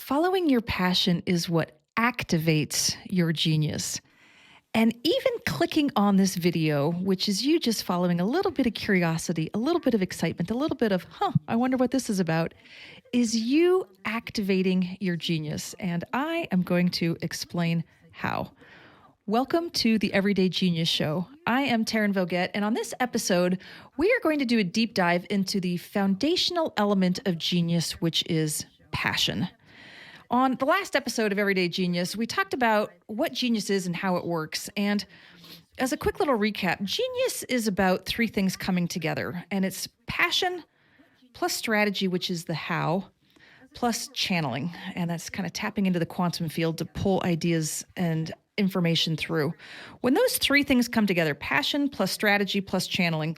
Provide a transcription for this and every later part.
Following your passion is what activates your genius. And even clicking on this video, which is you just following a little bit of curiosity, a little bit of excitement, a little bit of, I wonder what this is about, is you activating your genius. And I am going to explain how. Welcome to the Everyday Genius Show. I am Taryn Voget, and on this episode, we are going to do a deep dive into the foundational element of genius, which is passion. On the last episode of Everyday Genius, we talked about what genius is and how it works. And as a quick little recap, genius is about three things coming together, and it's passion plus strategy, which is the how, plus channeling. And that's kind of tapping into the quantum field to pull ideas and information through. When those three things come together, passion plus strategy plus channeling,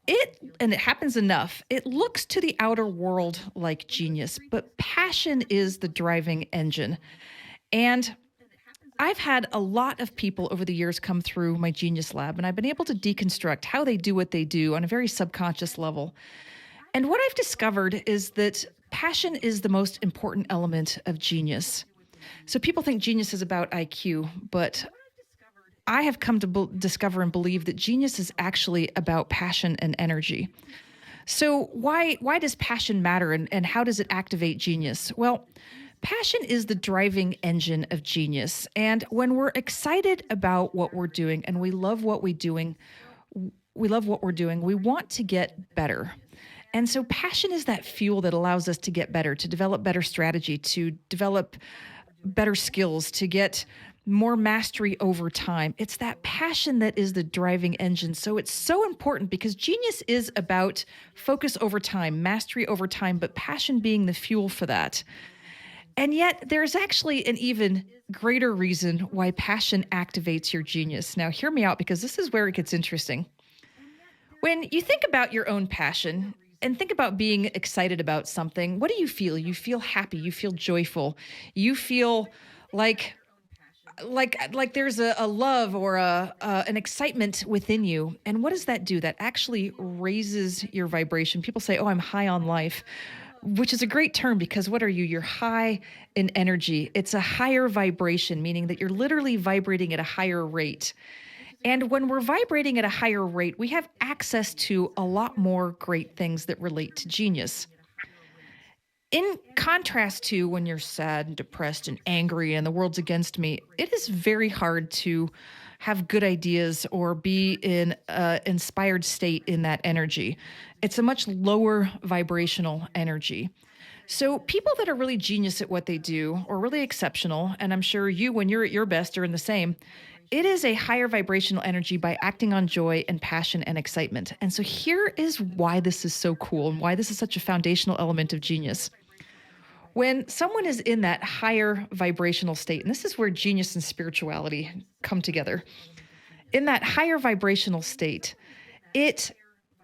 it happens enough, it looks to the outer world like genius, but passion is the driving engine. And I've had a lot of people over the years come through my Genius Lab, and I've been able to deconstruct how they do what they do on a very subconscious level. And what I've discovered is that passion is the most important element of genius. So people think genius is about IQ, but I have come to discover and believe that genius is actually about passion and energy. So why does passion matter, and how does it activate genius? Well, passion is the driving engine of genius. And when we're excited about what we're doing and we love what we're doing, we want to get better. And so passion is that fuel that allows us to get better, to develop better strategy, to develop better skills, to get more mastery over time. It's that passion that is the driving engine. So it's so important because genius is about focus over time, mastery over time, but passion being the fuel for that. And yet there's actually an even greater reason why passion activates your genius. Now, hear me out, because this is where it gets interesting. When you think about your own passion and think about being excited about something, what do you feel? You feel happy, you feel joyful, you feel like there's a love or an excitement within you. And what does that do? That actually raises your vibration. People say, oh, I'm high on life, which is a great term, because what are you? You're high in energy. It's a higher vibration, meaning that you're literally vibrating at a higher rate. And when we're vibrating at a higher rate, we have access to a lot more great things that relate to genius. In contrast to when you're sad and depressed and angry and the world's against me, it is very hard to have good ideas or be in an inspired state in that energy. It's a much lower vibrational energy. So people that are really genius at what they do, or really exceptional, and I'm sure you, when you're at your best, are in the same, it is a higher vibrational energy by acting on joy and passion and excitement. And so here is why this is so cool and why this is such a foundational element of genius. When someone is in that higher vibrational state, and this is where genius and spirituality come together, in that higher vibrational state, it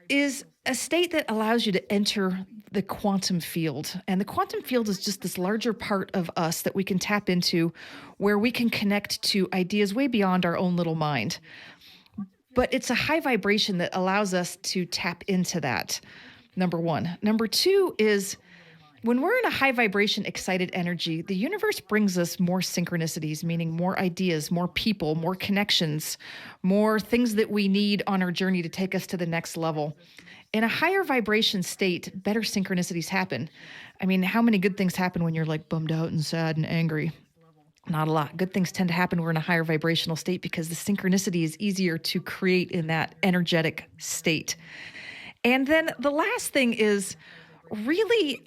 is a state that allows you to enter the quantum field. And the quantum field is just this larger part of us that we can tap into, where we can connect to ideas way beyond our own little mind. But it's a high vibration that allows us to tap into that, number one. Number two is, when we're in a high vibration, excited energy, the universe brings us more synchronicities, meaning more ideas, more people, more connections, more things that we need on our journey to take us to the next level. In a higher vibration state, better synchronicities happen. I mean, how many good things happen when you're like bummed out and sad and angry? Not a lot. Good things tend to happen when we're in a higher vibrational state, because the synchronicity is easier to create in that energetic state. And then the last thing is, really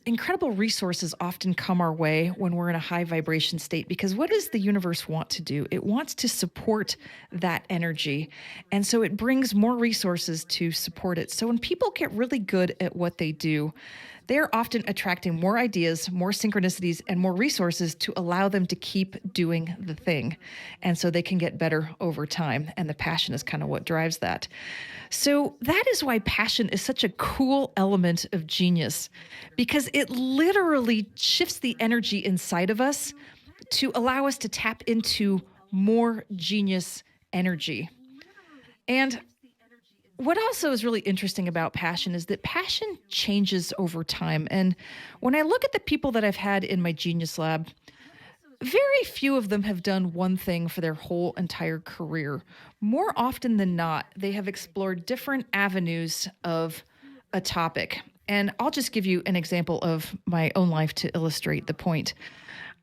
incredible resources often come our way when we're in a high vibration state, because what does the universe want to do? It wants to support that energy. And so it brings more resources to support it. So when people get really good at what they do, they're often attracting more ideas, more synchronicities, and more resources to allow them to keep doing the thing. And so they can get better over time. And the passion is kind of what drives that. So that is why passion is such a cool element of genius, because it literally shifts the energy inside of us to allow us to tap into more genius energy. And What also is really interesting about passion is that passion changes over time. And when I look at the people that I've had in my Genius Lab, very few of them have done one thing for their whole entire career. More often than not, they have explored different avenues of a topic. And I'll just give you an example of my own life to illustrate the point.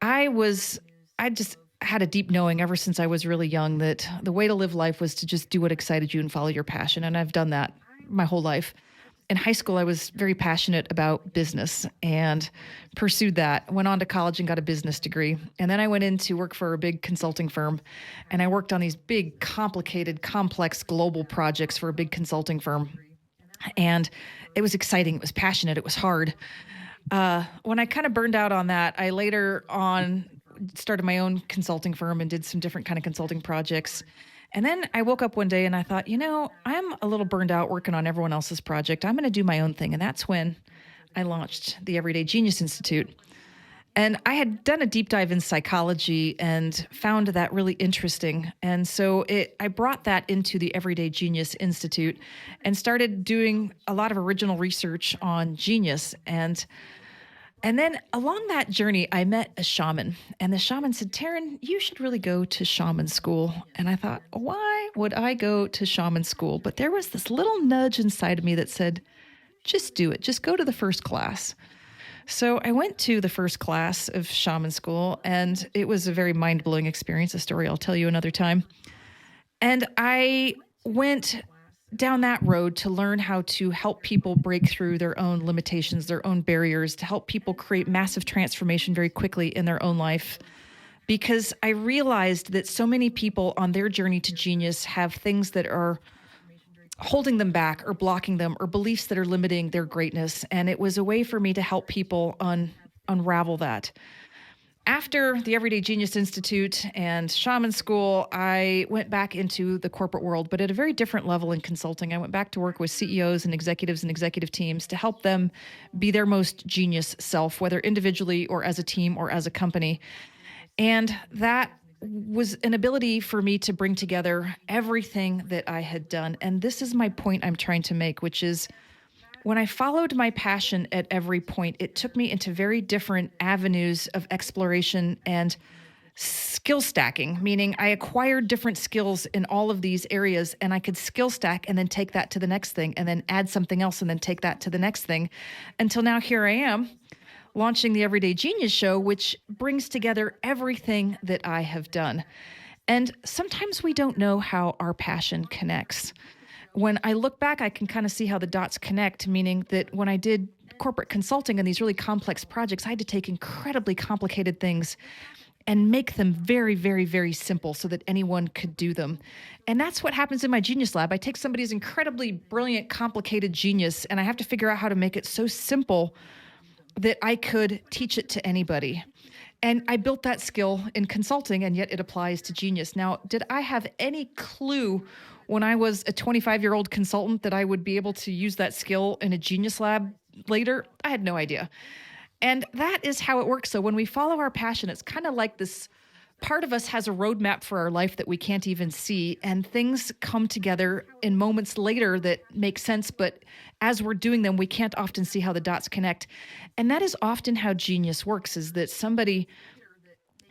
I was, I just had a deep knowing ever since I was really young that the way to live life was to just do what excited you and follow your passion. And I've done that my whole life. In high school, I was very passionate about business and pursued that. Went on to college and got a business degree. And then I went in to work for a big consulting firm. And I worked on these big, complicated, complex global projects for a big consulting firm. And it was exciting. It was passionate. It was hard. When I kind of burned out on that, I later on started my own consulting firm and did some different kind of consulting projects. And then I woke up one day and I thought, I'm a little burned out working on everyone else's project. I'm going to do my own thing. And that's when I launched the Everyday Genius Institute. And I had done a deep dive in psychology and found that really interesting. And so I brought that into the Everyday Genius Institute and started doing a lot of original research on genius. And then along that journey, I met a shaman, and the shaman said, Taryn, you should really go to shaman school. And I thought, why would I go to shaman school? But there was this little nudge inside of me that said, just do it. Just go to the first class. So I went to the first class of shaman school, and it was a very mind-blowing experience, a story I'll tell you another time. And I went down that road to learn how to help people break through their own limitations, their own barriers, to help people create massive transformation very quickly in their own life. Because I realized that so many people on their journey to genius have things that are holding them back or blocking them, or beliefs that are limiting their greatness. And it was a way for me to help people unravel that. After the Everyday Genius Institute and shaman school, I went back into the corporate world, but at a very different level in consulting. I went back to work with CEOs and executive teams to help them be their most genius self, whether individually or as a team or as a company. And that was an ability for me to bring together everything that I had done. And this is my point I'm trying to make, which is, when I followed my passion at every point, it took me into very different avenues of exploration and skill stacking, meaning I acquired different skills in all of these areas, and I could skill stack and then take that to the next thing and then add something else and then take that to the next thing, until now here I am launching the Everyday Genius Show, which brings together everything that I have done. And sometimes we don't know how our passion connects. When I look back, I can kind of see how the dots connect, meaning that when I did corporate consulting and these really complex projects, I had to take incredibly complicated things and make them very, very, very simple so that anyone could do them. And that's what happens in my Genius Lab. I take somebody's incredibly brilliant, complicated genius, and I have to figure out how to make it so simple that I could teach it to anybody. And I built that skill in consulting, and yet it applies to genius. Now, did I have any clue when I was a 25-year-old consultant that I would be able to use that skill in a Genius Lab later? I had no idea. And that is how it works. So when we follow our passion, it's kind of like this part of us has a roadmap for our life that we can't even see, and things come together in moments later that make sense, but as we're doing them, we can't often see how the dots connect. And that is often how genius works, is that somebody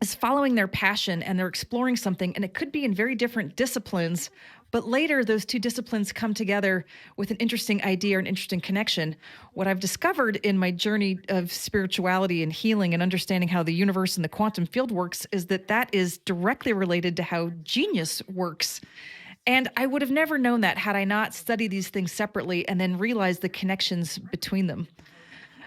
is following their passion and they're exploring something, and it could be in very different disciplines, but later those two disciplines come together with an interesting idea or an interesting connection. What I've discovered in my journey of spirituality and healing and understanding how the universe and the quantum field works is that that is directly related to how genius works. And I would have never known that had I not studied these things separately and then realized the connections between them.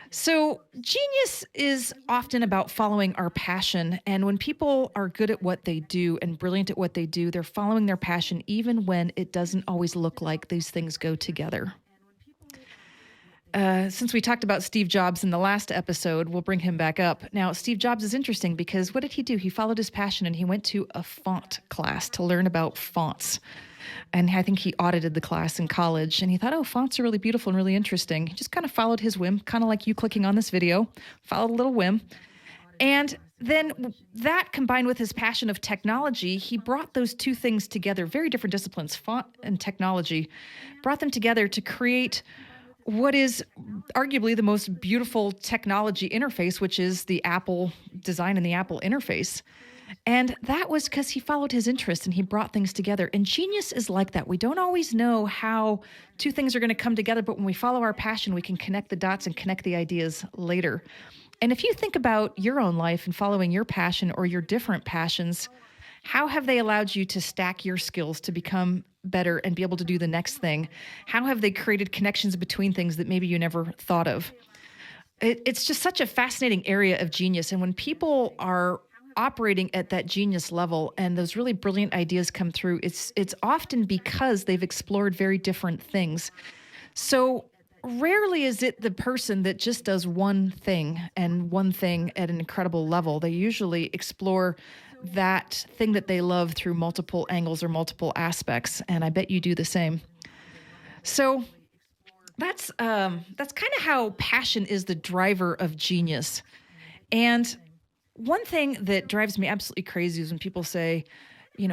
So genius is often about following our passion. And when people are good at what they do and brilliant at what they do, they're following their passion even when it doesn't always look like these things go together. Since we talked about Steve Jobs in the last episode, we'll bring him back up. Now, Steve Jobs is interesting because what did he do? He followed his passion and he went to a font class to learn about fonts. And I think he audited the class in college, and he thought, oh, fonts are really beautiful and really interesting. He just kind of followed his whim, kind of like you clicking on this video, followed a little whim. And then that combined with his passion of technology, he brought those two things together, very different disciplines, font and technology, brought them together to create what is arguably the most beautiful technology interface, which is the Apple design and the Apple interface. And that was because he followed his interests and he brought things together. And genius is like that. We don't always know how two things are going to come together, but when we follow our passion, we can connect the dots and connect the ideas later. And if you think about your own life and following your passion or your different passions, how have they allowed you to stack your skills to become better and be able to do the next thing? How have they created connections between things that maybe you never thought of? It's just such a fascinating area of genius. And when people are operating at that genius level and those really brilliant ideas come through, it's often because they've explored very different things. So rarely is it the person that just does one thing and one thing at an incredible level. They usually explore that thing that they love through multiple angles or multiple aspects. And I bet you do the same. So that's kind of how passion is the driver of genius. And one thing that drives me absolutely crazy is when people say,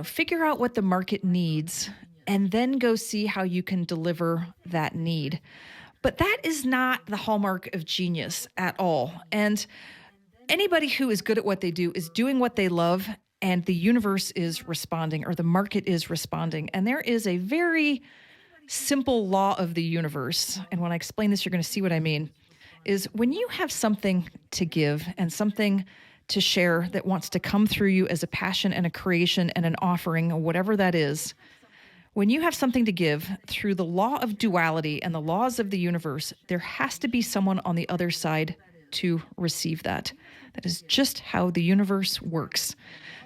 figure out what the market needs and then go see how you can deliver that need. But that is not the hallmark of genius at all. And anybody who is good at what they do is doing what they love, and the universe is responding or the market is responding. And there is a very simple law of the universe. And when I explain this, you're going to see what I mean, is when you have something to give and something to share that wants to come through you as a passion and a creation and an offering, or whatever that is, when you have something to give through the law of duality and the laws of the universe, there has to be someone on the other side to receive that. That is just how the universe works.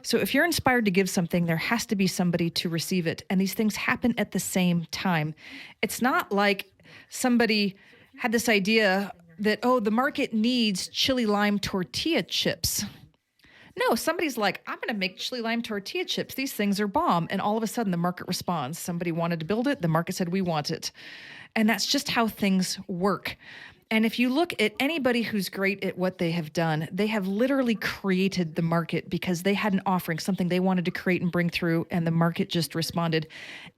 So if you're inspired to give something, there has to be somebody to receive it. And these things happen at the same time. It's not like somebody had this idea that, the market needs chili lime tortilla chips. No, somebody's like, I'm going to make chili lime tortilla chips. These things are bomb. And all of a sudden the market responds. Somebody wanted to build it. The market said, we want it. And that's just how things work. And if you look at anybody who's great at what they have done, they have literally created the market because they had an offering, something they wanted to create and bring through, and the market just responded.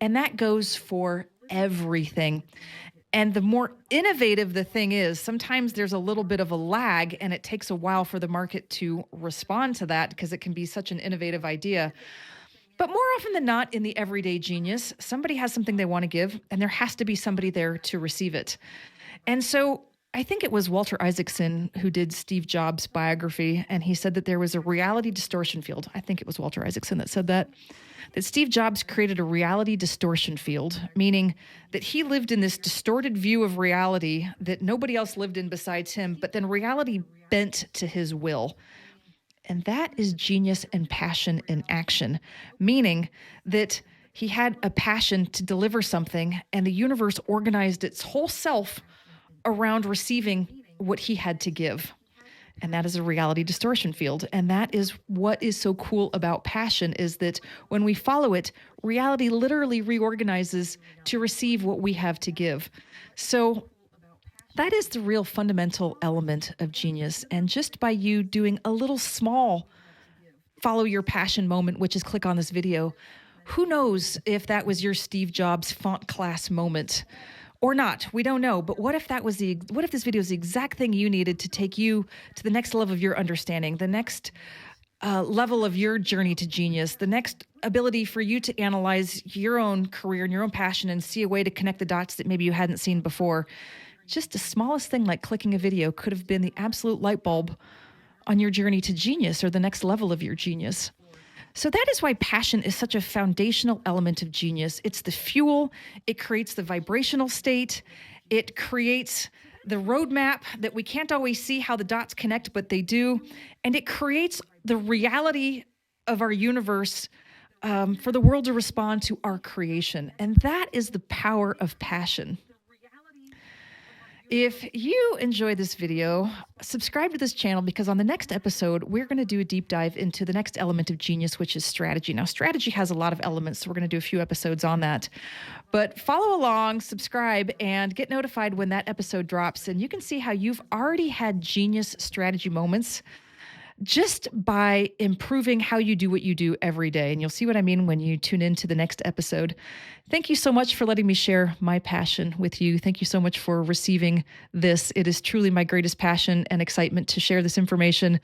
And that goes for everything. And the more innovative the thing is, sometimes there's a little bit of a lag and it takes a while for the market to respond to that because it can be such an innovative idea. But more often than not, in the everyday genius, somebody has something they want to give and there has to be somebody there to receive it. And so I think it was Walter Isaacson who did Steve Jobs' biography, and he said that there was a reality distortion field. I think it was Walter Isaacson that said that Steve Jobs created a reality distortion field, meaning that he lived in this distorted view of reality that nobody else lived in besides him, but then reality bent to his will. And that is genius and passion in action, meaning that he had a passion to deliver something, and the universe organized its whole self around receiving what he had to give. And that is a reality distortion field. And that is what is so cool about passion, is that when we follow it, reality literally reorganizes to receive what we have to give. So that is the real fundamental element of genius. And just by you doing a little small follow your passion moment, which is click on this video, who knows if that was your Steve Jobs font class moment or not. We don't know. But what if this video is the exact thing you needed to take you to the next level of your understanding, the next level of your journey to genius, the next ability for you to analyze your own career and your own passion and see a way to connect the dots that maybe you hadn't seen before. Just the smallest thing like clicking a video could have been the absolute light bulb on your journey to genius or the next level of your genius. So that is why passion is such a foundational element of genius. It's the fuel. It creates the vibrational state. It creates the roadmap that we can't always see how the dots connect, but they do. And it creates the reality of our universe for the world to respond to our creation. And that is the power of passion. If you enjoy this video, subscribe to this channel, because on the next episode, we're going to do a deep dive into the next element of genius, which is strategy. Now, strategy has a lot of elements, so we're going to do a few episodes on that. But follow along, subscribe, and get notified when that episode drops. And you can see how you've already had genius strategy moments just by improving how you do what you do every day. And you'll see what I mean when you tune into the next episode. Thank you so much for letting me share my passion with you. Thank you so much for receiving this. It is truly my greatest passion and excitement to share this information.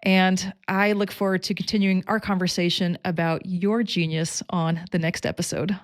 And I look forward to continuing our conversation about your genius on the next episode.